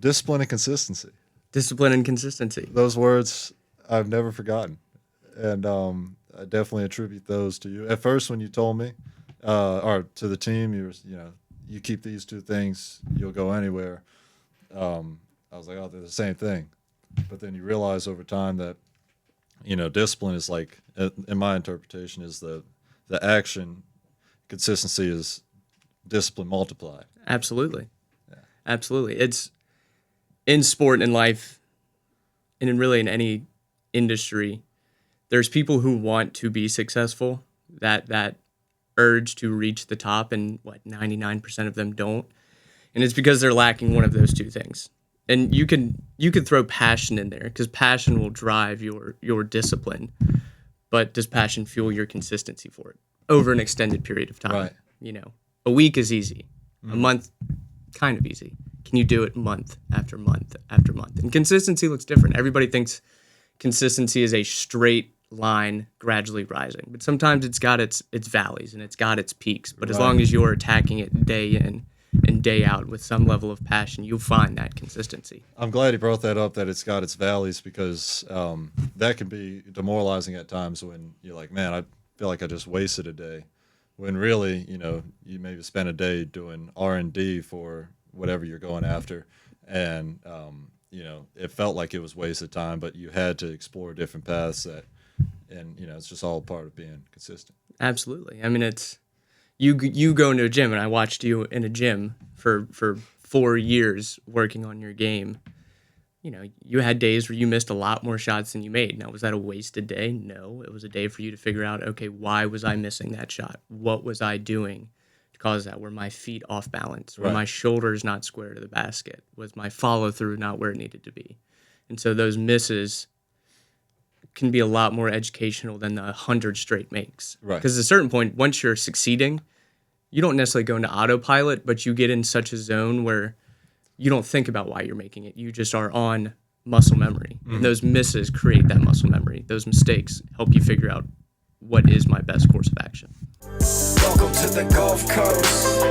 Discipline and consistency. Discipline and consistency. Those words I've never forgotten. And I definitely attribute those to you. At first, when you told me, or to the team, you keep these two things, you'll go anywhere. I was like, oh, they're the same thing. But then you realize over time that, discipline is like, in my interpretation, is the action. Consistency is discipline multiplied. Absolutely. Yeah. Absolutely. It's in sport and life, and in any industry, there's people who want to be successful, that urge to reach the top, and 99% of them don't. And it's because they're lacking one of those two things. And you can throw passion in there, because passion will drive your discipline. But does passion fuel your consistency for it over an extended period of time? Right. A week is easy. A month, kind of easy. Can you do it month after month after month? And consistency looks different. Everybody thinks consistency is a straight line gradually rising. But sometimes it's got its valleys and it's got its peaks. But as long as you're attacking it day in and day out with some level of passion, you'll find that consistency. I'm glad you brought that up, that it's got its valleys, because that can be demoralizing at times when you're like, man, I feel like I just wasted a day. When really, you maybe spend a day doing R&D for whatever you're going after. And, it felt like it was wasted time, but you had to explore different paths and it's just all part of being consistent. Absolutely. I mean, it's, you go into a gym, and I watched you in a gym for 4 years working on your game. You had days where you missed a lot more shots than you made. Now, was that a wasted day? No. It was a day for you to figure out, okay, why was I missing that shot? What was I doing to cause that? Were my feet off balance? Were my shoulders not square to the basket? Was my follow-through not where it needed to be? And so those misses can be a lot more educational than the 100 straight makes. Right. Because at a certain point, once you're succeeding, you don't necessarily go into autopilot, but you get in such a zone where you don't think about why you're making it. You just are on muscle memory. Mm-hmm. And those misses create that muscle memory. Those mistakes help you figure out what is my best course of action. Welcome to the Gulf Coast.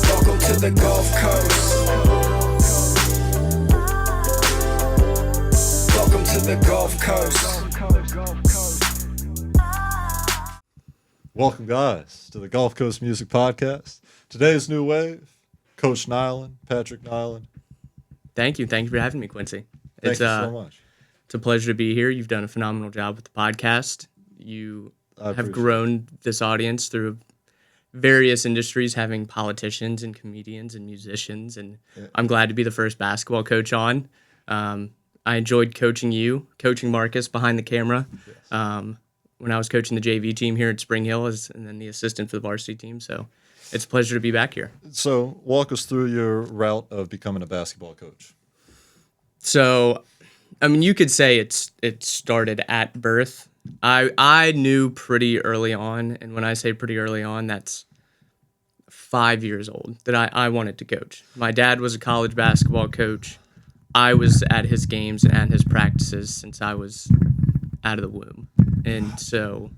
Welcome to the Gulf Coast. Welcome to the Gulf Coast. Welcome, guys, to the Gulf Coast Music Podcast. Today's new wave, Coach Niland, Patrick Niland. Thank you. Thank you for having me, Quincy. Thank you so much. It's a pleasure to be here. You've done a phenomenal job with the podcast. You have grown this audience through various industries, having politicians and comedians and musicians, and I'm glad to be the first basketball coach on. I enjoyed coaching Marcus behind the camera. Yes. When I was coaching the JV team here at Spring Hill, and then the assistant for the varsity team. So it's a pleasure to be back here. So walk us through your route of becoming a basketball coach. So, I mean, you could say it started at birth. I knew pretty early on, and when I say pretty early on, that's 5 years old, that I wanted to coach. My dad was a college basketball coach. I was at his games and at his practices since I was out of the womb. And so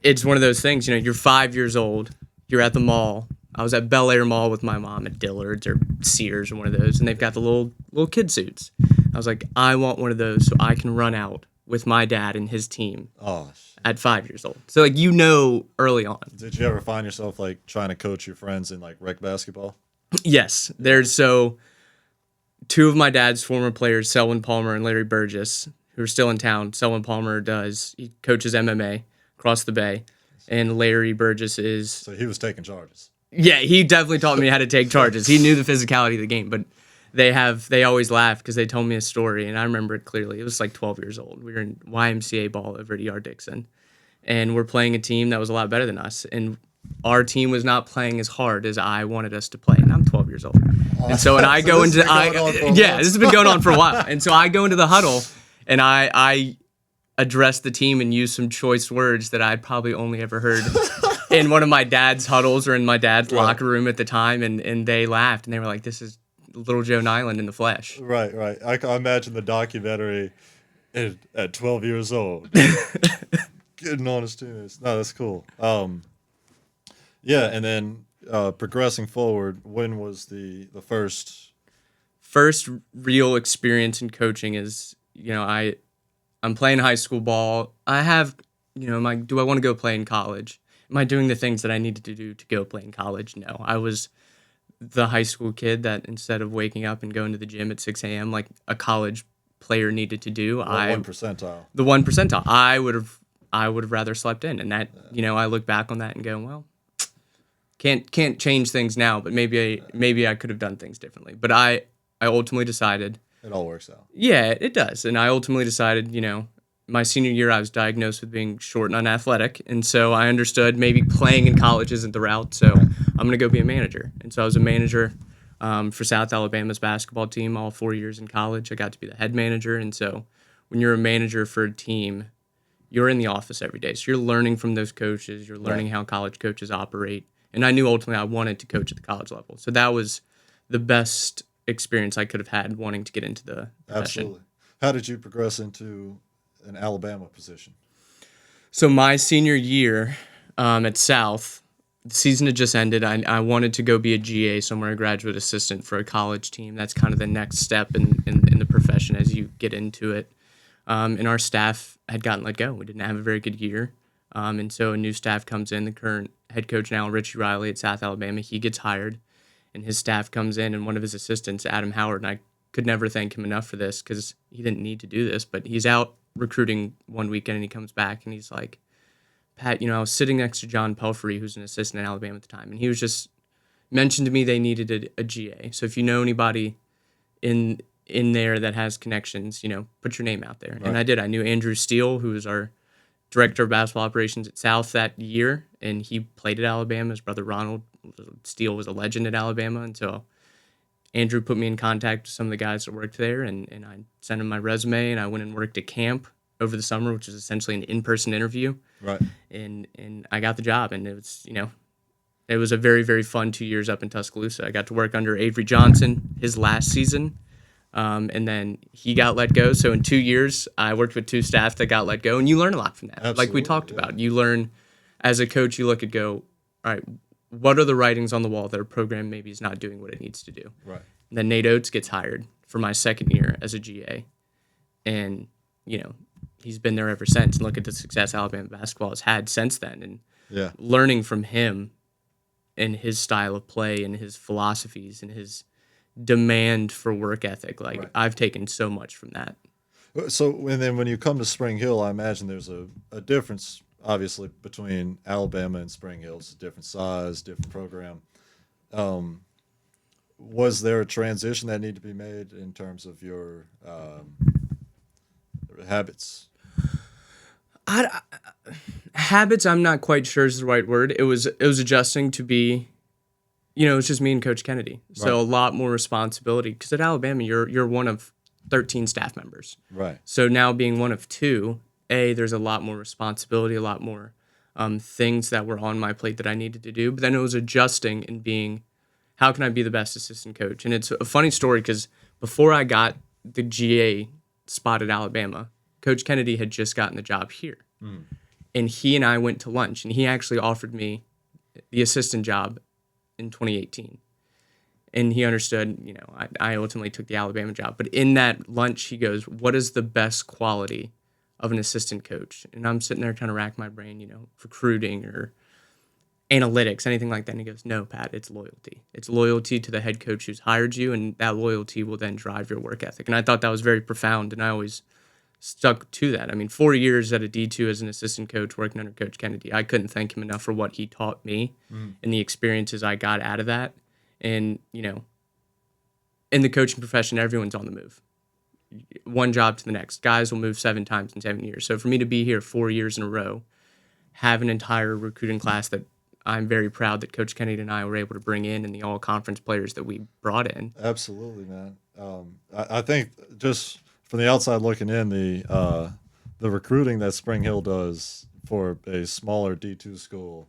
it's one of those things, you're 5 years old, you're at the mall. I was at Bel Air Mall with my mom at Dillard's or Sears or one of those, and they've got the little kid suits. I was like, I want one of those so I can run out with my dad and his team at 5 years old. So, early on. Did you ever find yourself, trying to coach your friends in, rec basketball? Yes. Two of my dad's former players, Selwyn Palmer and Larry Burgess, who are still in town. Selwyn Palmer he coaches MMA across the bay, and Larry Burgess is... So he was taking charges. Yeah, he definitely taught me how to take charges. He knew the physicality of the game, but they always laugh because they told me a story, and I remember it clearly. It was 12 years old. We were in YMCA ball over at E.R. Dixon, and we're playing a team that was a lot better than us, and our team was not playing as hard as I wanted us to play, and I'm 12 years old. And so when I go into... this has been going on for a while. And so I go into the huddle, and I address the team and use some choice words that I'd probably only ever heard in one of my dad's huddles or in my dad's locker room at the time, and they laughed, and they were like, this is little Joe Niland in the flesh. Right. I imagine the documentary at 12 years old. Getting on his teammates. No, that's cool. Yeah, and then progressing forward, when was the First real experience in coaching is, I'm playing high school ball. I have, do I want to go play in college? Am I doing the things that I needed to do to go play in college? No. I was the high school kid that instead of waking up and going to the gym at 6 a.m. like a college player needed to do, one percentile? the 1 percentile, I would have rather slept in. And that, I look back on that and go, well, can't change things now, but maybe I could have done things differently. But I ultimately decided, It all works out. yeah, it does. And I ultimately decided, my senior year, I was diagnosed with being short and unathletic. And so I understood maybe playing in college isn't the route. So I'm going to go be a manager. And so I was a manager for South Alabama's basketball team all 4 years in college. I got to be the head manager. And so when you're a manager for a team, you're in the office every day. So you're learning from those coaches. You're learning how college coaches operate. And I knew ultimately I wanted to coach at the college level. So that was the best experience I could have had wanting to get into the profession. Absolutely. How did you progress into an Alabama position? So my senior year at South, the season had just ended. I wanted to go be a GA somewhere, a graduate assistant for a college team. That's kind of the next step in the profession as you get into it. And our staff had gotten let go. We didn't have a very good year. And so a new staff comes in. The current head coach now, Richie Riley at South Alabama, he gets hired. And his staff comes in, and one of his assistants, Adam Howard, and I could never thank him enough for this because he didn't need to do this, but he's out recruiting one weekend, and he comes back, and he's like, Pat, I was sitting next to John Pelfrey, who's an assistant at Alabama at the time, and he was just mentioned to me they needed a GA. So if you know anybody in there that has connections, put your name out there. Right. And I did. I knew Andrew Steele, who was our director of basketball operations at South that year, and he played at Alabama. His brother Ronald Steele was a legend at Alabama, and so Andrew put me in contact with some of the guys that worked there, and I sent him my resume, and I went and worked at camp over the summer, which is essentially an in-person interview. Right. And I got the job, and it was a very, very fun 2 years up in Tuscaloosa. I got to work under Avery Johnson his last season, and then he got let go. So in 2 years, I worked with two staff that got let go, and you learn a lot from that. Absolutely, like we talked yeah. about. You learn, as a coach, you look at all right, what are the writings on the wall that a program maybe is not doing what it needs to do? Right. And then Nate Oates gets hired for my second year as a GA. And, he's been there ever since. And look at the success Alabama basketball has had since then. And Yeah. learning from him and his style of play and his philosophies and his demand for work ethic, Right. I've taken so much from that. So, and then when you come to Spring Hill, I imagine there's a difference, obviously, between Alabama and Spring Hill. It's a different size, different program. Was there a transition that needed to be made in terms of your habits? Habits, I'm not quite sure is the right word. It was adjusting to be, it's just me and Coach Kennedy. So Right. a lot more responsibility because at Alabama, you're one of 13 staff members. Right. So now being one of two, there's a lot more responsibility, a lot more things that were on my plate that I needed to do. But then it was adjusting and being, how can I be the best assistant coach? And it's a funny story because before I got the GA spot at Alabama, Coach Kennedy had just gotten the job here. And he and I went to lunch, and he actually offered me the assistant job in 2018. And he understood, I ultimately took the Alabama job. But in that lunch, he goes, what is the best quality of an assistant coach? And I'm sitting there trying to rack my brain, recruiting or analytics, anything like that. And he goes, no, Pat, it's loyalty. It's loyalty to the head coach who's hired you, and that loyalty will then drive your work ethic. And I thought that was very profound, and I always stuck to that. 4 years at a D2 as an assistant coach working under Coach Kennedy. I couldn't thank him enough for what he taught me and the experiences I got out of that. And, in the coaching profession, everyone's on the move. One job to the next. Guys will move 7 times in 7 years. So for me to be here 4 years in a row, have an entire recruiting class that I'm very proud that Coach Kennedy and I were able to bring in, and the all-conference players that we brought in. Absolutely, man. I think just from the outside looking in, the recruiting that Spring Hill does for a smaller D2 school,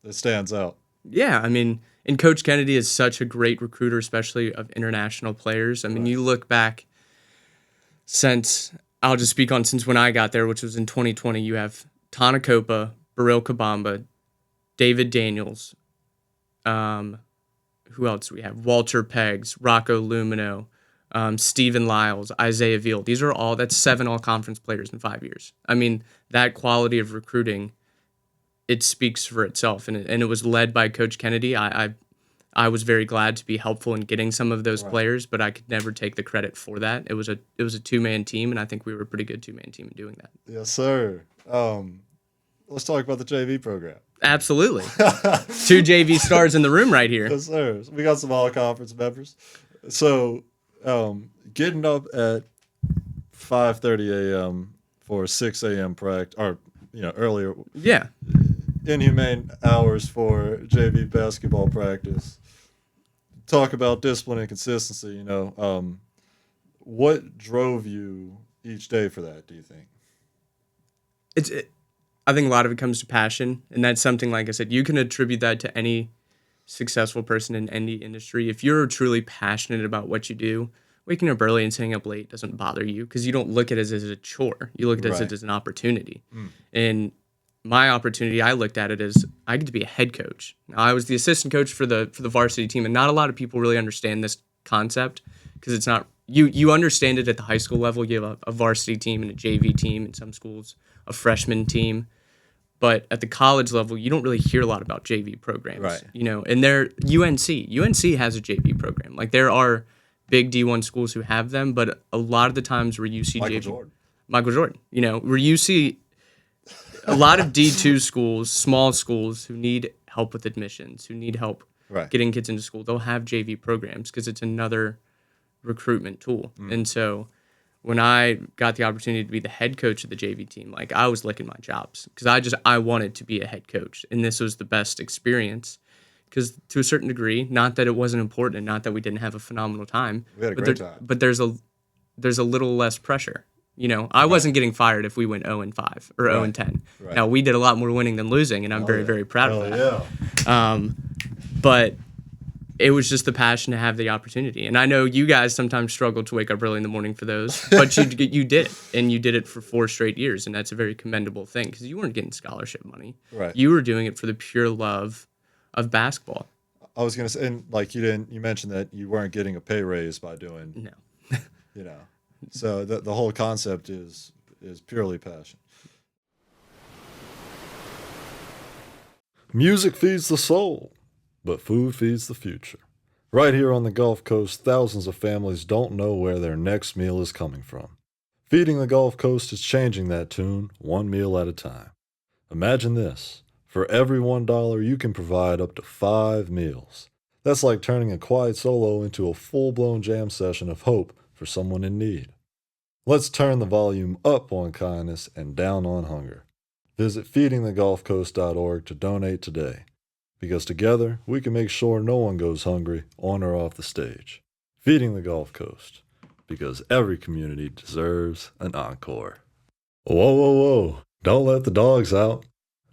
it stands out. Yeah, and Coach Kennedy is such a great recruiter, especially of international players. Right. You look back I'll just speak on since when I got there, which was in 2020, you have Tana Copa, Baril Kabamba, David Daniels, Who else do we have? Walter Peggs, Rocco Lumino, Stephen Lyles, Isaiah Veal. That's 7 all-conference players in 5 years. I mean, that quality of recruiting, it speaks for itself. And it was led by Coach Kennedy. I was very glad to be helpful in getting some of those players, but I could never take the credit for that. It was a 2-man team, and I think we were a pretty good 2-man team in doing that. Yes, sir. Let's talk about the JV program. Absolutely. 2 JV stars in the room right here. Yes, sir. We got some all-conference members. So, getting up at 5:30 a.m. for 6 a.m. practice, or earlier. Yeah. Inhumane hours for JV basketball practice. Talk about discipline and consistency. What drove you each day for that? Do you think? I think a lot of it comes to passion, and that's something, like I said, you can attribute that to any successful person in any industry. If you're truly passionate about what you do, waking up early and staying up late doesn't bother you because you don't look at it as a chore. You look at it as an opportunity. And my opportunity, I looked at it as I get to be a head coach. Now, I was the assistant coach for the varsity team, and not a lot of people really understand this concept because it's not you understand it at the high school level. You have a varsity team and a JV team in some schools, a freshman team. But at the college level, you don't really hear a lot about JV programs. Right. And they're UNC has a JV program. Like, there are big D1 schools who have them, but a lot of the times where you see Michael Jordan, where you see a lot of D2 schools, small schools who need help with admissions, who need help getting kids into school, they'll have JV programs because it's another recruitment tool. And so when I got the opportunity to be the head coach of the JV team, like, I was licking my chops because I wanted to be a head coach, and this was the best experience. Because to a certain degree, not that it wasn't important, and not that we didn't have a phenomenal time, We had a great time. But there's a little less pressure. I wasn't getting fired if we went 0-5 or 0-10. Right. Now, we did a lot more winning than losing, and I'm very, very proud of that. Yeah. But it was just the passion to have the opportunity. And I know you guys sometimes struggle to wake up early in the morning for those, but you did it, and you did it for 4 straight years, and that's a very commendable thing because you weren't getting scholarship money. Right. You were doing it for the pure love of basketball. I was gonna say, and like you mentioned that you weren't getting a pay raise by doing. No. So the whole concept is purely passion. Music feeds the soul, but food feeds the future. Right here on the Gulf Coast, thousands of families don't know where their next meal is coming from. Feeding the Gulf Coast is changing that tune one meal at a time. Imagine this. For every $1, you can provide up to 5 meals. That's like turning a quiet solo into a full-blown jam session of hope for someone in need. Let's turn the volume up on kindness and down on hunger. Visit feedingthegulfcoast.org to donate today, because together we can make sure no one goes hungry on or off the stage. Feeding the Gulf Coast, because every community deserves an encore. Whoa, whoa, whoa, don't let the dogs out.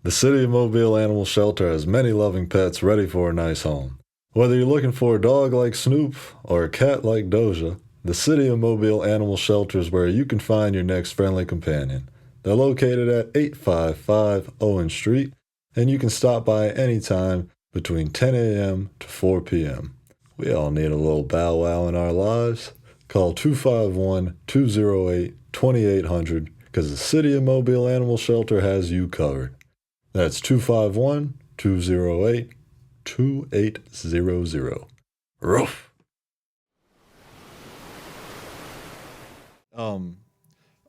The City of Mobile Animal Shelter has many loving pets ready for a nice home. Whether you're looking for a dog like Snoop or a cat like Doja, the City of Mobile Animal Shelter is where you can find your next friendly companion. They're located at 855 Owen Street, and you can stop by anytime between 10 a.m. to 4 p.m. We all need a little bow wow in our lives. Call 251-208-2800 because the City of Mobile Animal Shelter has you covered. That's 251-208-2800. Roof.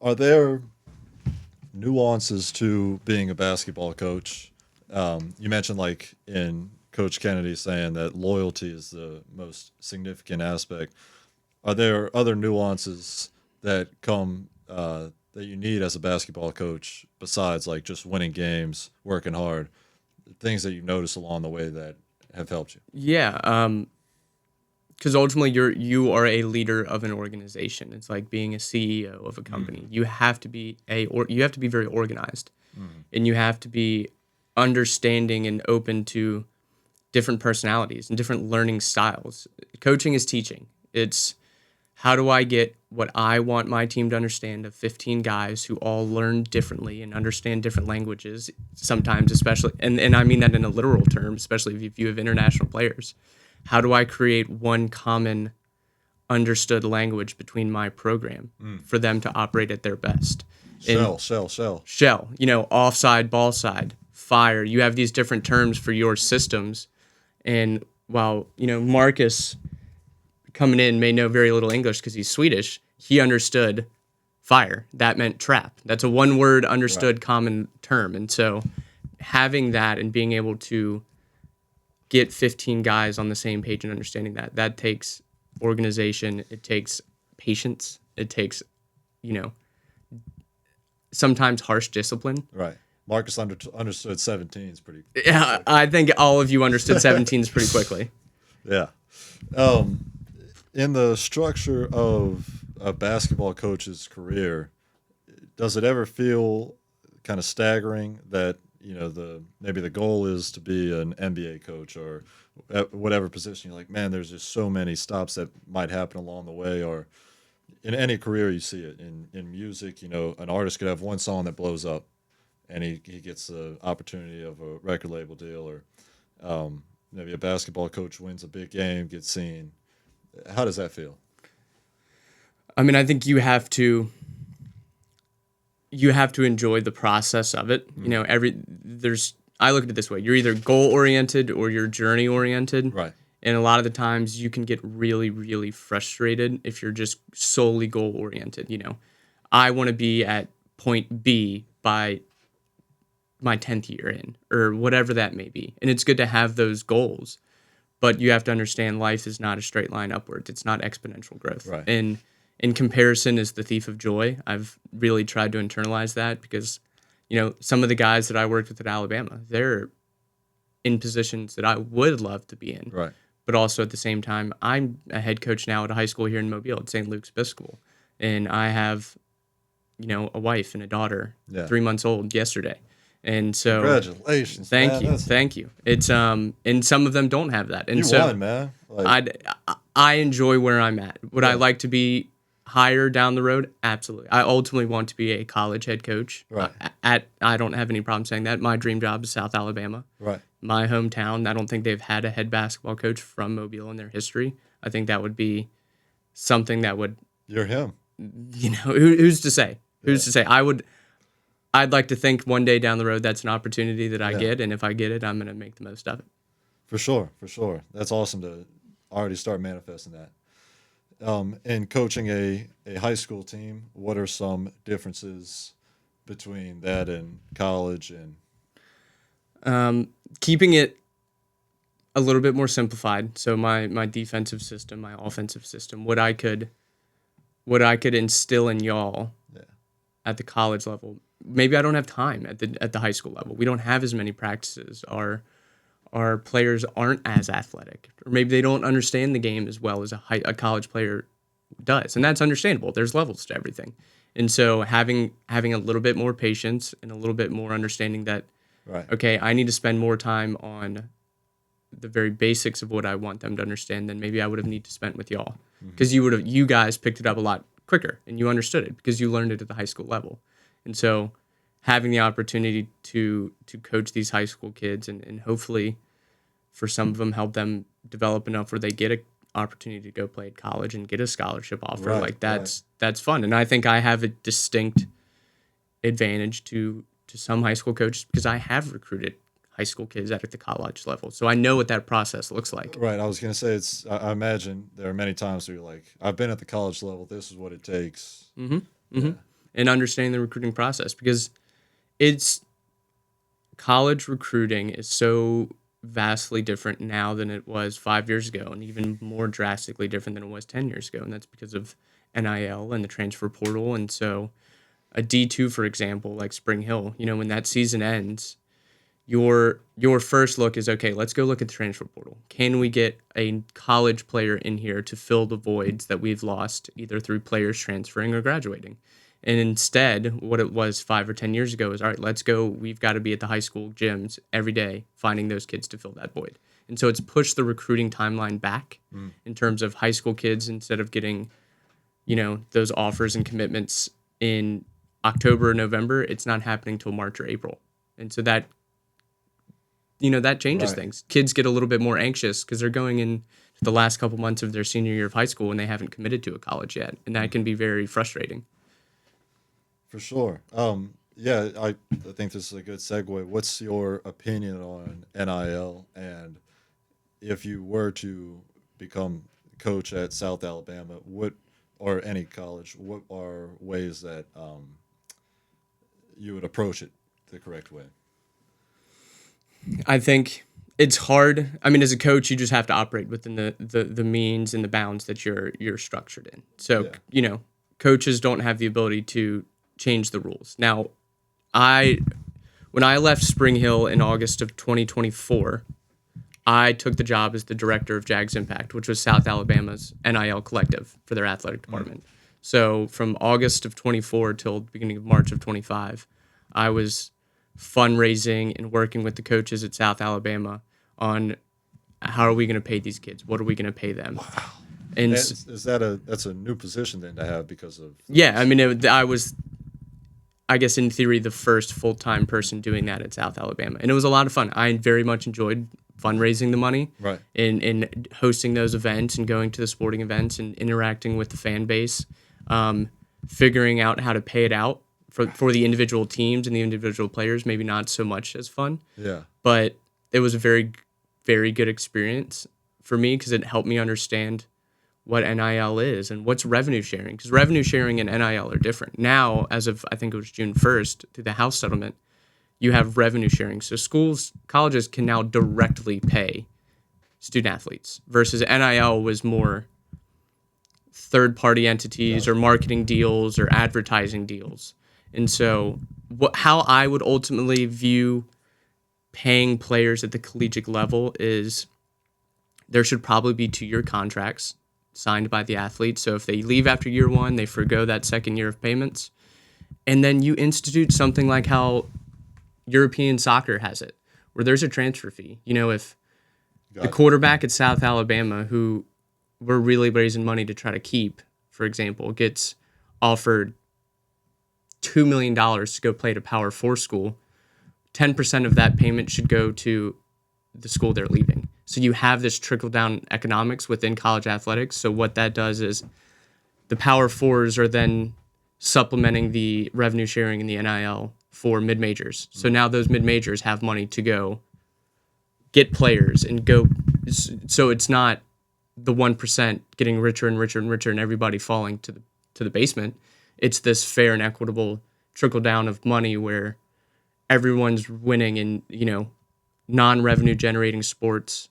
Are there nuances to being a basketball coach? You mentioned, like, in Coach Kennedy saying that loyalty is the most significant aspect. Are there other nuances that come that you need as a basketball coach besides, like, just winning games, working hard, things that you notice along the way that have helped you? Yeah, because ultimately you are a leader of an organization. It's like being a CEO of a company. You have to be very organized, and you have to be understanding and open to different personalities and different learning styles. Coaching is teaching. It's how do I get what I want my team to understand of 15 guys who all learn differently and understand different languages sometimes, especially, and I mean that in a literal term, especially if you have international players. How do I create one common understood language between my program for them to operate at their best? Shell. Shell, offside, ball side, fire. You have these different terms for your systems. And while, Marcus coming in may know very little English because he's Swedish, he understood fire. That meant trap. That's a one word understood common term. And so having that and being able to get 15 guys on the same page and understanding that takes organization. It takes patience. It takes, sometimes harsh discipline. Right. Marcus understood 17s pretty. Yeah, I think all of you understood 17s pretty quickly. Yeah. In the structure of a basketball coach's career, does it ever feel kind of staggering that maybe the goal is to be an NBA coach or at whatever position? You're like, man, there's just so many stops that might happen along the way, or in any career you see it. In music, an artist could have one song that blows up, and he gets the opportunity of a record label deal, or maybe a basketball coach wins a big game, gets seen. How does that feel? I mean, I think you have to enjoy the process of it. I look at it this way. You're either goal oriented or you're journey oriented. Right. And a lot of the times you can get really, really frustrated if you're just solely goal oriented. I want to be at point B by my 10th year in, or whatever that may be. And it's good to have those goals, but you have to understand life is not a straight line upwards. It's not exponential growth. Right. And in comparison is the thief of joy. I've really tried to internalize that because, some of the guys that I worked with at Alabama, they're in positions that I would love to be in. Right. But also at the same time, I'm a head coach now at a high school here in Mobile at St. Luke's Episcopal. And I have, a wife and a daughter, 3 months old yesterday. And so congratulations. Thank you. It's and some of them don't have that. And you won, man. I enjoy where I'm at. Would I like to be higher down the road? Absolutely. I ultimately want to be a college head coach. Right. I don't have any problem saying that. My dream job is South Alabama. Right. My hometown. I don't think they've had a head basketball coach from Mobile in their history. I think that would be something that would. You're him. Who's to say? Who's to say? I'd like to think one day down the road that's an opportunity that I get, and if I get it, I'm going to make the most of it. For sure. That's awesome to already start manifesting that. In coaching a high school team, what are some differences between that and college? And keeping it a little bit more simplified. So my defensive system, my offensive system, what I could instill in y'all at the college level. Maybe I don't have time at the high school level. We don't have as many practices. Our players aren't as athletic, or maybe they don't understand the game as well as a college player does, and that's understandable. There's levels to everything, and so having a little bit more patience and a little bit more understanding that, okay, I need to spend more time on the very basics of what I want them to understand than maybe I would have need to spend with y'all, because you guys picked it up a lot quicker and you understood it because you learned it at the high school level. And so having the opportunity to coach these high school kids and hopefully for some of them help them develop enough where they get an opportunity to go play at college and get a scholarship offer, that's fun. And I think I have a distinct advantage to some high school coaches because I have recruited high school kids at the college level. So I know what that process looks like. Right. I was going to say, I imagine there are many times where you're like, I've been at the college level. This is what it takes. Mm-hmm. Mm-hmm. Yeah. And understanding the recruiting process, because college recruiting is so vastly different now than it was 5 years ago, and even more drastically different than it was 10 years ago. And that's because of NIL and the transfer portal. And so a D2, for example, like Spring Hill, when that season ends, your first look is, okay, let's go look at the transfer portal. Can we get a college player in here to fill the voids that we've lost either through players transferring or graduating? And instead, what it was 5 or 10 years ago is, all right, let's go. We've got to be at the high school gyms every day finding those kids to fill that void. And so it's pushed the recruiting timeline back in terms of high school kids, instead of getting those offers and commitments in October or November. It's not happening till March or April. And so that that changes Right. things. Kids get a little bit more anxious because they're going in the last couple months of their senior year of high school and they haven't committed to a college yet, and that can be very frustrating. For sure. Yeah, I think this is a good segue. What's your opinion on NIL, and if you were to become coach at South Alabama, what or any college, what are ways that you would approach it the correct way? I think it's hard. I mean, as a coach, you just have to operate within the means and the bounds that you're structured in. So, Yeah. Coaches don't have the ability to change the rules. Now, when I left Spring Hill in August of 2024, I took the job as the director of Jags Impact, which was South Alabama's NIL collective for their athletic department. So from August of 24 till the beginning of March of 25, I was fundraising and working with the coaches at South Alabama on how are we going to pay these kids? What are we going to pay them? Wow. And Is that's a new position then to have because of yeah, I mean, I was, I guess in theory, the first full-time person doing that at South Alabama. And it was a lot of fun. I very much enjoyed fundraising the money, Right. and hosting those events and going to the sporting events and interacting with the fan base, figuring out how to pay it out for the individual teams and the individual players, maybe not so much as fun. Yeah. But it was a very, very good experience for me because it helped me understand what NIL is and what's revenue sharing. Because revenue sharing and NIL are different. Now, as of I think it was June 1st, through the House settlement, you have revenue sharing. So colleges can now directly pay student athletes versus NIL was more third-party entities or marketing deals or advertising deals. And so how I would ultimately view paying players at the collegiate level is there should probably be 2-year contracts signed by the athlete. So if they leave after year 1, they forgo that second year of payments. And then you institute something like how European soccer has it, where there's a transfer fee. If the quarterback at South Alabama, who we're really raising money to try to keep, for example, gets offered $2 million to go play at a Power 4 school, 10% of that payment should go to the school they're leaving. So you have this trickle-down economics within college athletics. So what that does is the Power 4s are then supplementing the revenue sharing in the NIL for mid-majors. So now those mid-majors have money to go get players and go. So it's not the 1% getting richer and richer and richer and everybody falling to the basement. It's this fair and equitable trickle-down of money where everyone's winning, and non-revenue generating sports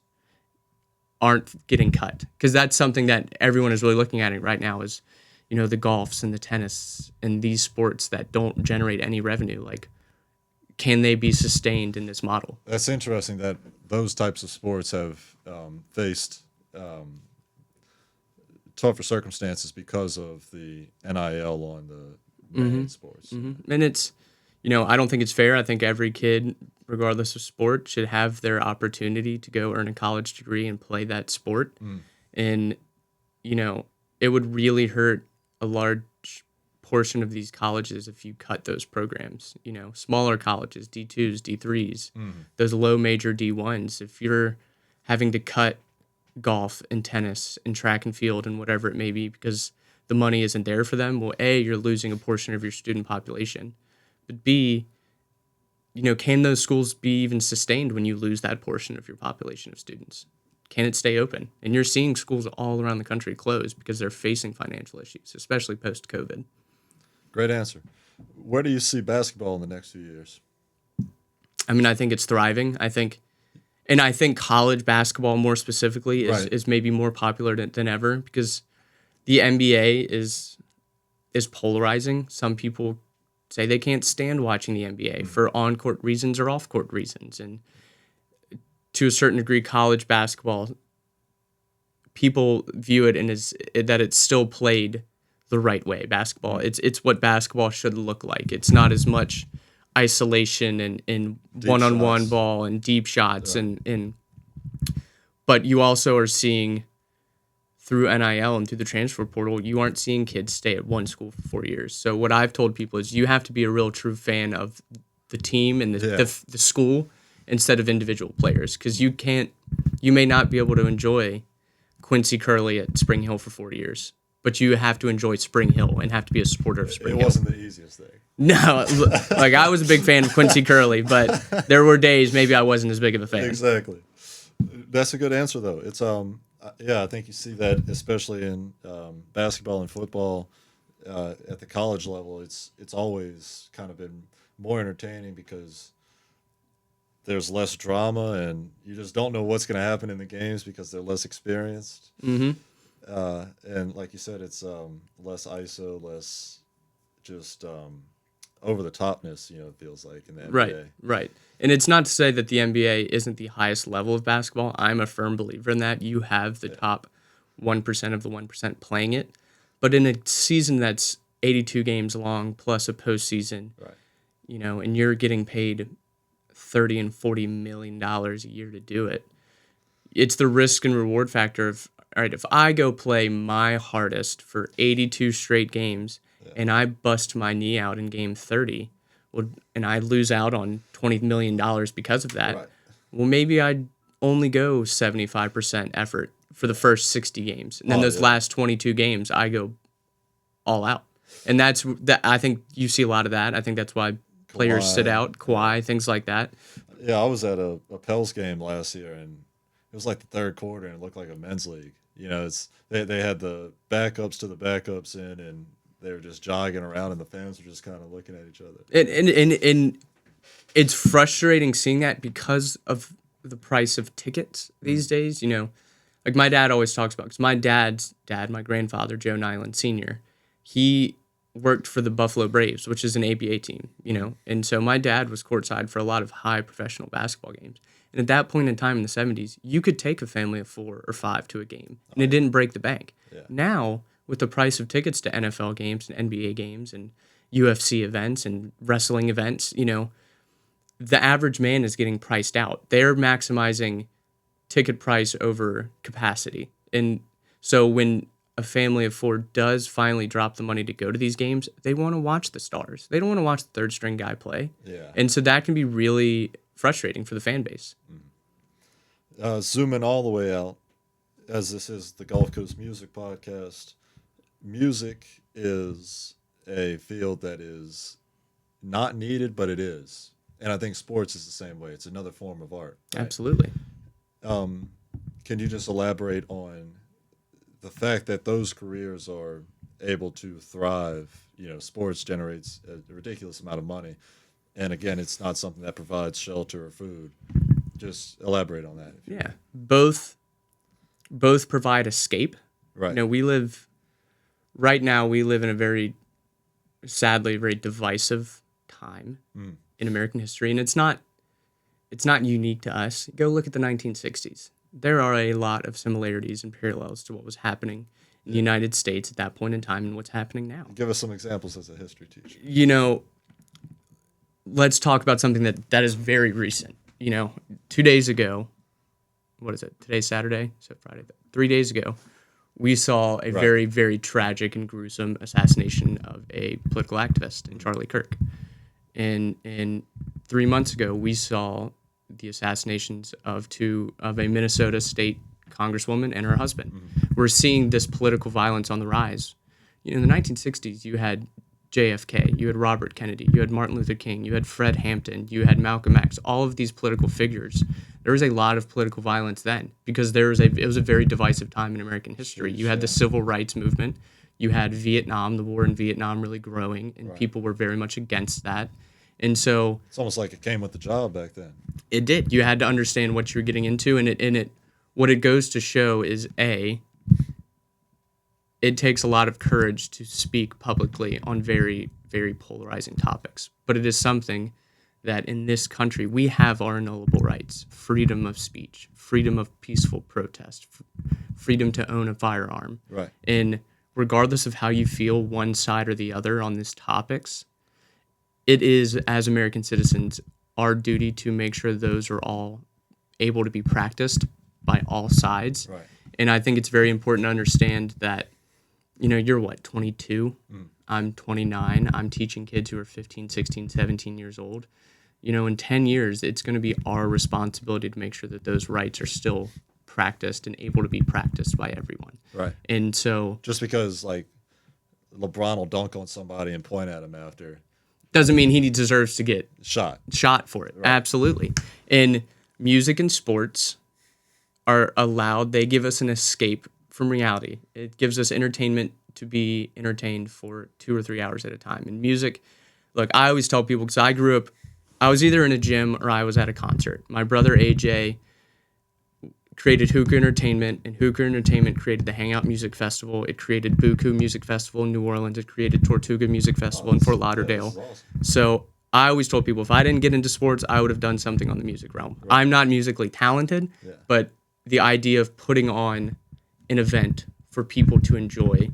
aren't getting cut, because that's something that everyone is really looking at it right now is the golfs and the tennis and these sports that don't generate any revenue, like can they be sustained in this model? That's interesting that those types of sports have faced tougher circumstances because of the NIL on the main sports. Mm-hmm. And it's I don't think it's fair. I think every kid, regardless of sport, should have their opportunity to go earn a college degree and play that sport. And, it would really hurt a large portion of these colleges if you cut those programs. Smaller colleges, D2s, D3s, those low major D1s. If you're having to cut golf and tennis and track and field and whatever it may be because the money isn't there for them, well, A, you're losing a portion of your student population. But B, can those schools be even sustained when you lose that portion of your population of students? Can it stay open? And you're seeing schools all around the country close because they're facing financial issues, especially post-COVID. Great answer. Where do you see basketball in the next few years? I mean, I think it's thriving. I think college basketball more specifically is maybe more popular than ever because the NBA is polarizing. Some people say they can't stand watching the NBA for on-court reasons or off-court reasons. And to a certain degree, college basketball, people view it that it's still played the right way. Basketball, it's what basketball should look like. It's not as much isolation and one-on-one ball and deep shots. But you also are seeing through NIL and through the transfer portal, you aren't seeing kids stay at one school for 4 years. So what I've told people is you have to be a real true fan of the team and the school instead of individual players, because you may not be able to enjoy Quincy Curley at Spring Hill for 4 years, but you have to enjoy Spring Hill and have to be a supporter of Spring Hill. It wasn't the easiest thing. No, like I was a big fan of Quincy Curley, but there were days maybe I wasn't as big of a fan. Exactly. That's a good answer, though. It's I think you see that especially in basketball and football at the college level. It's always kind of been more entertaining because there's less drama and you just don't know what's going to happen in the games because they're less experienced. Mm-hmm. And like you said, it's less ISO, less just over the topness. It feels like in the NBA. Right. And it's not to say that the NBA isn't the highest level of basketball. I'm a firm believer in that. You have the top 1% of the 1% playing it. But in a season that's 82 games long plus a postseason, Right. And you're getting paid $30 and $40 million a year to do it. It's the risk and reward factor of, all right, if I go play my hardest for 82 straight games and I bust my knee out in game 30, and I lose out on $20 million because of that, Right. well, maybe I'd only go 75% effort for the first 60 games. And then those last 22 games, I go all out. And that's that. I think you see a lot of that. I think that's why players sit out, Kawhi, things like that. Yeah, I was at a Pels game last year, and it was like the third quarter, and it looked like a men's league. They had the backups to the backups in, and they were just jogging around, and the fans were just kind of looking at each other. And it's frustrating seeing that because of the price of tickets these days. Like my dad always talks about, because my dad's dad, my grandfather, Joe Niland Sr., he worked for the Buffalo Braves, which is an ABA team, and so my dad was courtside for a lot of high professional basketball games. And at that point in time in the 70s, you could take a family of 4 or 5 to a game, and it didn't break the bank. Yeah. Now, with the price of tickets to NFL games and NBA games and UFC events and wrestling events, the average man is getting priced out. They're maximizing ticket price over capacity. And so when a family of 4 does finally drop the money to go to these games, they want to watch the stars. They don't want to watch the third string guy play. Yeah. And so that can be really frustrating for the fan base. Zooming all the way out, as this is the Gulf Coast Music Podcast, music is a field that is not needed, but it is. And I think sports is the same way. It's another form of art. Right? Absolutely. Can you just elaborate on the fact that those careers are able to thrive? Sports generates a ridiculous amount of money. And again, it's not something that provides shelter or food. Just elaborate on that. Yeah. Both provide escape. Right. Right now we live in a very, sadly, very divisive time in American history. And it's not unique to us. Go look at the 1960s. There are a lot of similarities and parallels to what was happening in the United States at that point in time and what's happening now. Give us some examples as a history teacher. Let's talk about something that is very recent. 2 days ago, what is it? Today's Saturday, so Friday. 3 days ago, we saw a very, very tragic and gruesome assassination of a political activist in Charlie Kirk. And 3 months ago, we saw the assassinations of a Minnesota state congresswoman and her husband. Mm-hmm. We're seeing this political violence on the rise. In the 1960s, you had JFK, you had Robert Kennedy, you had Martin Luther King, you had Fred Hampton, you had Malcolm X, all of these political figures. There was a lot of political violence then because it was a very divisive time in American history. You had the civil rights movement, you had Vietnam, the war in Vietnam really growing, and people were very much against that. And so it's almost like it came with the job back then. It did. You had to understand what you were getting into, and what it goes to show is it takes a lot of courage to speak publicly on very, very polarizing topics. But it is something that in this country we have our inalienable rights: freedom of speech, freedom of peaceful protest, freedom to own a firearm. Right. And regardless of how you feel one side or the other on these topics, it is, as American citizens, our duty to make sure those are all able to be practiced by all sides. Right. And I think it's very important to understand that, you're what, 22? I'm 29. I'm teaching kids who are 15, 16, 17 years old. In 10 years, it's going to be our responsibility to make sure that those rights are still practiced and able to be practiced by everyone. Right. And so Just because like LeBron will dunk on somebody and point at him after doesn't mean he deserves to get shot. for it. Right. Absolutely. And music and sports are allowed. They give us an escape from reality. It gives us entertainment to be entertained for 2 or 3 hours at a time. And music, look, I always tell people, because I grew up, I was either in a gym or I was at a concert. My brother AJ created Hookah Entertainment, and Hookah Entertainment created the Hangout Music Festival. It created Buku Music Festival in New Orleans. It created Tortuga Music Festival in Fort Lauderdale. Awesome. So I always told people, if I didn't get into sports, I would have done something on the music realm. Right. I'm not musically talented, but the idea of putting on an event for people to enjoy,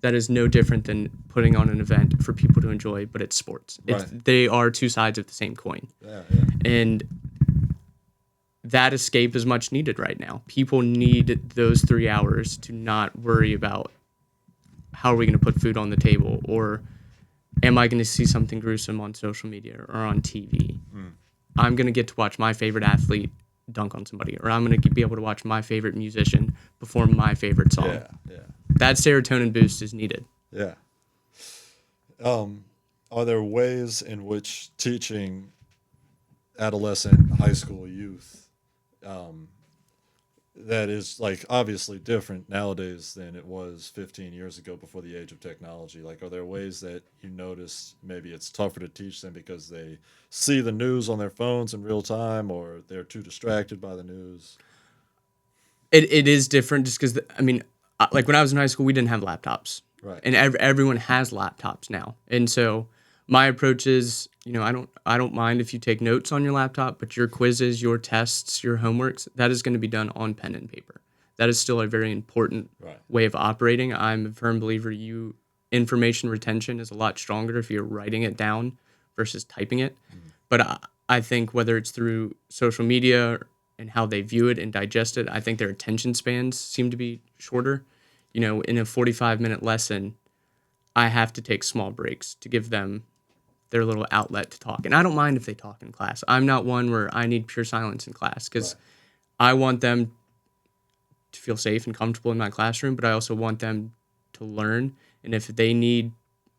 that is no different than putting on an event for people to enjoy, but it's sports. Right. They are two sides of the same coin. Yeah. And that escape is much needed right now. People need those 3 hours to not worry about how are we going to put food on the table, or am I going to see something gruesome on social media or on TV? I'm going to get to watch my favorite athlete dunk on somebody, or I'm going to be able to watch my favorite musician perform my favorite song. Yeah. That serotonin boost is needed. Yeah. Are there ways in which teaching adolescent, high school youth that is like obviously different nowadays than it was 15 years ago before the age of technology? Like, are there ways that you notice maybe it's tougher to teach them because they see the news on their phones in real time, or they're too distracted by the news? It is different just because, like when I was in high school, we didn't have laptops. Right. And everyone has laptops now. And so my approach is, I don't mind if you take notes on your laptop, but your quizzes, your tests, your homeworks, that is going to be done on pen and paper. That is still a very important way of operating. I'm a firm believer information retention is a lot stronger if you're writing it down versus typing it. But I think whether it's through social media and how they view it and digest it, I think their attention spans seem to be shorter. In a 45-minute lesson, I have to take small breaks to give them their little outlet to talk. And I don't mind if they talk in class. I'm not one where I need pure silence in class, because I want them to feel safe and comfortable in my classroom, but I also want them to learn. And if they need,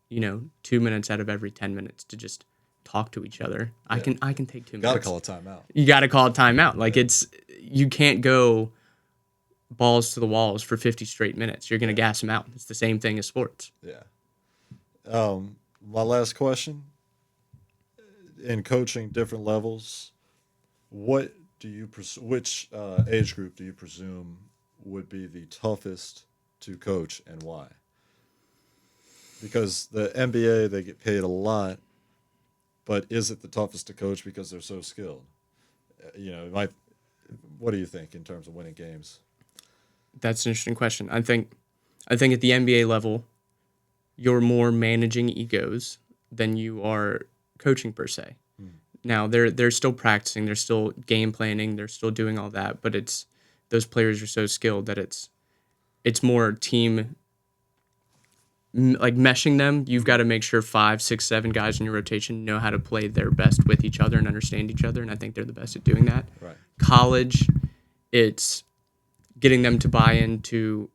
2 minutes out of every 10 minutes to just talk to each other, I can take 2 minutes. Gotta call a timeout. You gotta call a timeout. Like you can't go balls to the walls for 50 straight minutes. You're gonna gas them out. It's the same thing as sports. Yeah. My last question: in coaching different levels, what do you which age group do you presume would be the toughest to coach, and why? Because the NBA, they get paid a lot, but is it the toughest to coach because they're so skilled? What do you think in terms of winning games? That's an interesting question. I think at the NBA level, you're more managing egos than you are coaching per se. Now they're still practicing, they're still game planning, they're still doing all that, but it's those players are so skilled that it's more team, like meshing them. You've got to make sure 5, 6, 7 guys in your rotation know how to play their best with each other and understand each other, and I think they're the best at doing that. Right. College, it's getting them to buy into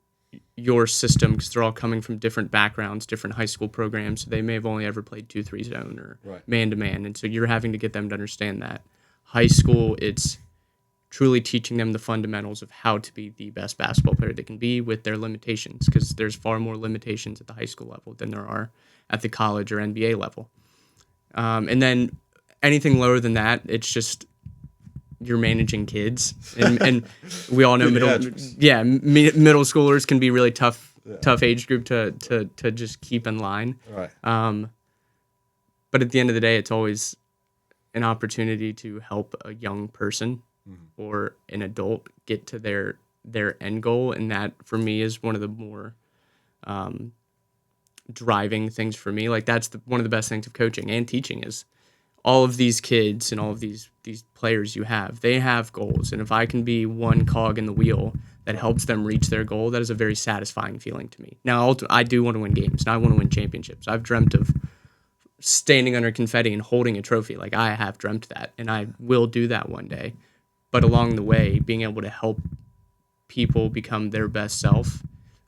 your system, because they're all coming from different backgrounds, different high school programs. So they may have only ever played 2-3 zone or man-to-man, and so you're having to get them to understand that. High school, it's truly teaching them the fundamentals of how to be the best basketball player they can be with their limitations, because there's far more limitations at the high school level than there are at the college or NBA level. And then anything lower than that, it's just you're managing kids, and we all know middle schoolers can be really tough age group to just keep in line. Right. But at the end of the day, it's always an opportunity to help a young person or an adult get to their end goal, and that for me is one of the more driving things for me. Like that's one of the best things of coaching and teaching is all of these kids and all of these players you have, they have goals. And if I can be one cog in the wheel that helps them reach their goal, that is a very satisfying feeling to me. Now, I do want to win games, and I want to win championships. I've dreamt of standing under confetti and holding a trophy. Like, I have dreamt that, and I will do that one day. But along the way, being able to help people become their best self,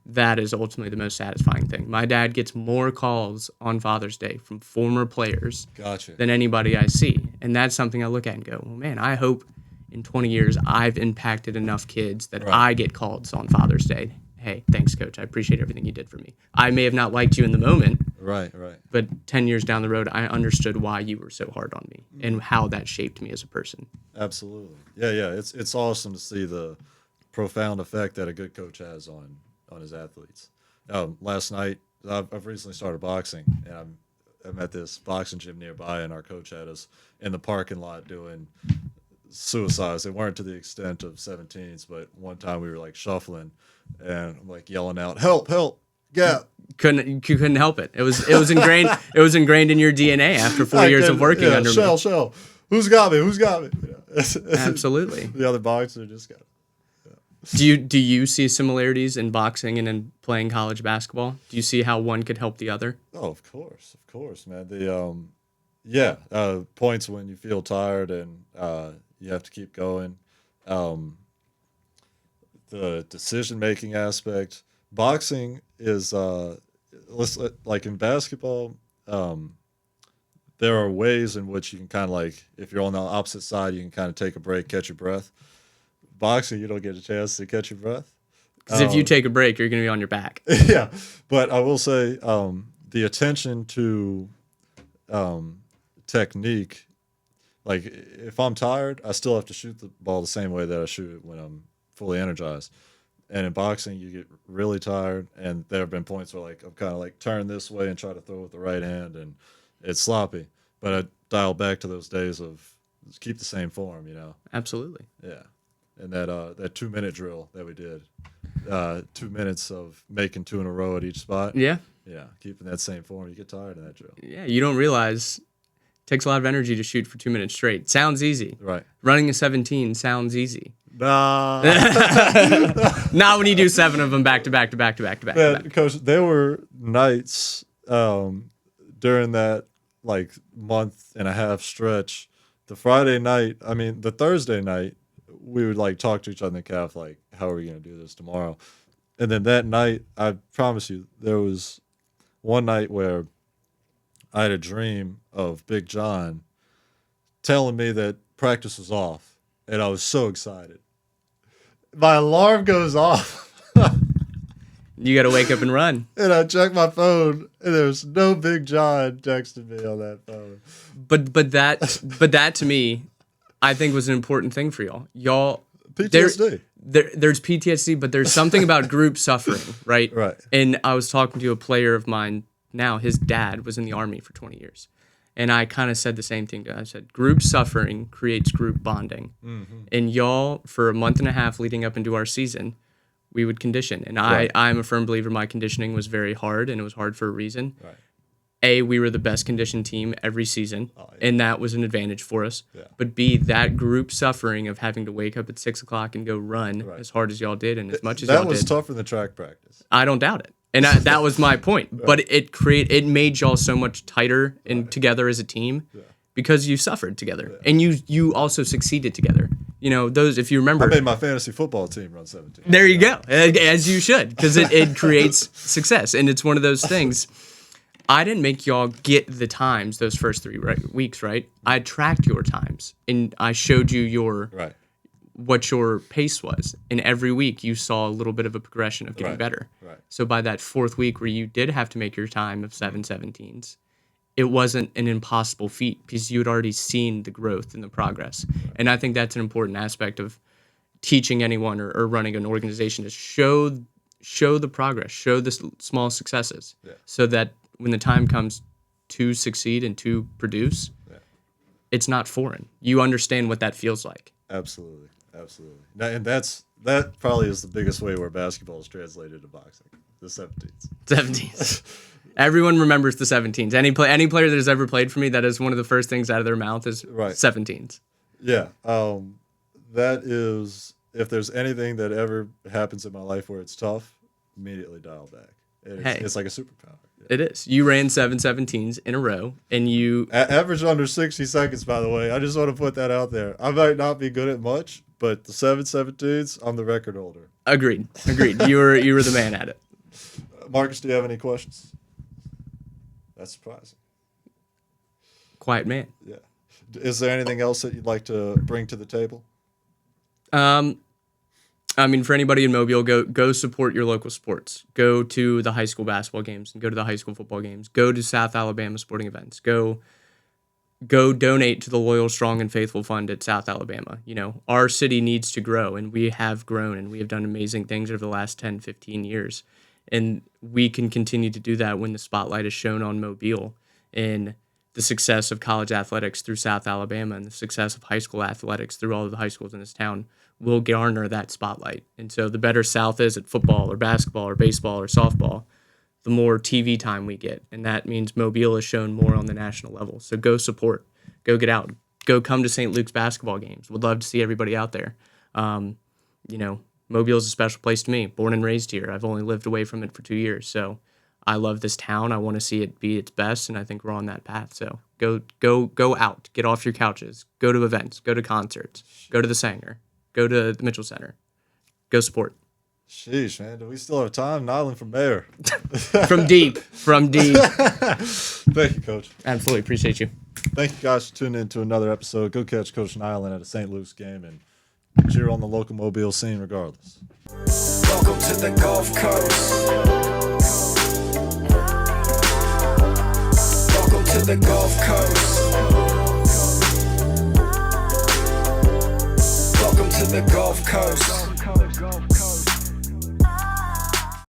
that is ultimately the most satisfying thing. My dad gets more calls on Father's Day from former players Gotcha. than anybody I see. And that's something I look at and go, well, man, I hope in 20 years I've impacted enough kids that Right. I get calls on Father's Day. Hey, thanks, Coach. I appreciate everything you did for me. I may have not liked you in the moment, Right. but 10 years down the road, I understood why you were so hard on me and how that shaped me as a person. Absolutely. Yeah. It's awesome to see the profound effect that a good coach has on his athletes. Last night, I've recently started boxing, and I'm at this boxing gym nearby, and our coach had us in the parking lot doing suicides. They weren't to the extent of 17s, but one time we were like shuffling, and I'm like yelling out, "Help! Help! Yeah!" You couldn't help it. It was ingrained. It was ingrained in your DNA after 4 years of working under me. Shell. Who's got me? Yeah. Absolutely. The other boxer just got it. Do you see similarities in boxing and in playing college basketball? Do you see how one could help the other? Oh, of course, man. Points when you feel tired and you have to keep going. The decision-making aspect. Boxing is like in basketball. There are ways in which you can kind of like, if you're on the opposite side, you can kind of take a break, catch your breath. Boxing, you don't get a chance to catch your breath. Because if you take a break, you're going to be on your back. Yeah, but I will say the attention to technique, like if I'm tired, I still have to shoot the ball the same way that I shoot it when I'm fully energized. And in boxing, you get really tired, and there have been points where like I'm kind of like turn this way and try to throw with the right hand, and it's sloppy. But I dial back to those days of keep the same form, Absolutely. Yeah. And that 2-minute drill that we did, 2 minutes of making two in a row at each spot. Yeah. Yeah, keeping that same form. You get tired of that drill. Yeah, you don't realize it takes a lot of energy to shoot for 2 minutes straight. Sounds easy. Right. Running a 17 sounds easy. Nah. Not when you do 7 of them back to back to back to back to back. to back. Coach, there were nights during that like month and a half stretch. The Thursday night, we would like talk to each other in the calf, like, how are we going to do this tomorrow? And then that night, I promise you, there was one night where I had a dream of Big John telling me that practice was off, and I was so excited. My alarm goes off. You got to wake up and run. And I check my phone, and there's no Big John texting me on that phone. But that to me, I think was an important thing for y'all. Y'all PTSD. There's PTSD, but there's something about group suffering, right? Right. And I was talking to a player of mine now. His dad was in the Army for 20 years. And I kind of said the same thing to him. I said, group suffering creates group bonding. Mm-hmm. And y'all, for a month and a half leading up into our season, we would condition. And Right. I'm a firm believer my conditioning was very hard, and it was hard for a reason. Right. A, we were the best conditioned team every season, and that was an advantage for us. Yeah. But B, that group suffering of having to wake up at 6 o'clock and go run Right. as hard as y'all did and as much as y'all That was did, tougher than track practice. I don't doubt it. And that was my point. Right. But it made y'all so much tighter and together as a team because you suffered together and you also succeeded together. Those, if you remember, I made my fantasy football team run 17. There you go, as you should, because it creates success, and it's one of those things. I didn't make y'all get the times those first 3 weeks, right? I tracked your times, and I showed you what your pace was. And every week you saw a little bit of a progression of getting better. Right. So by that 4th week where you did have to make your time of 7:17s, it wasn't an impossible feat because you had already seen the growth and the progress. Right. And I think that's an important aspect of teaching anyone or running an organization is show the progress, show the small successes so that when the time comes to succeed and to produce, it's not foreign. You understand what that feels like. Absolutely. And that probably is the biggest way where basketball is translated to boxing, the 17s. 17s. Everyone remembers the 17s. Any player that has ever played for me, that is one of the first things out of their mouth is 17s. Yeah. That is if there's anything that ever happens in my life where it's tough, immediately dial back. Hey. It's like a superpower. Yeah. It is. You ran 7:17s in a row, and you Average under 60 seconds, by the way. I just want to put that out there. I might not be good at much, but the 7:17s, I'm the record holder. agreed. You were the man at it. Marcus, do you have any questions? That's surprising. Quiet man. Yeah. Is there anything else that you'd like to bring to the table? I mean, for anybody in Mobile, go support your local sports. Go to the high school basketball games and go to the high school football games. Go to South Alabama sporting events. Go donate to the Loyal, Strong, and Faithful Fund at South Alabama. You know, our city needs to grow, and we have grown, and we have done amazing things over the last 10, 15 years. And we can continue to do that when the spotlight is shown on Mobile and the success of college athletics through South Alabama and the success of high school athletics through all of the high schools in this town will garner that spotlight. And so the better South is at football or basketball or baseball or softball, the more TV time we get. And that means Mobile is shown more on the national level. So go support, go get out, go come to St. Luke's basketball games. Would love to see everybody out there. You know, Mobile is a special place to me. Born and raised here. I've only lived away from it for 2 years. So I love this town. I want to see it be its best, and I think we're on that path. So go out, get off your couches, go to events, go to concerts, go to the Sanger, go to the Mitchell Center, go support. Sheesh, man. Do we still have time? Niland for mayor. From deep. Thank you, Coach. Absolutely. Appreciate you. Thank you guys for tuning in to another episode. Go catch Coach Niland at a St. Luke's game and cheer on the local Mobile scene regardless. Welcome to the Gulf Coast. Welcome to the Gulf Coast. Welcome to the Gulf Coast.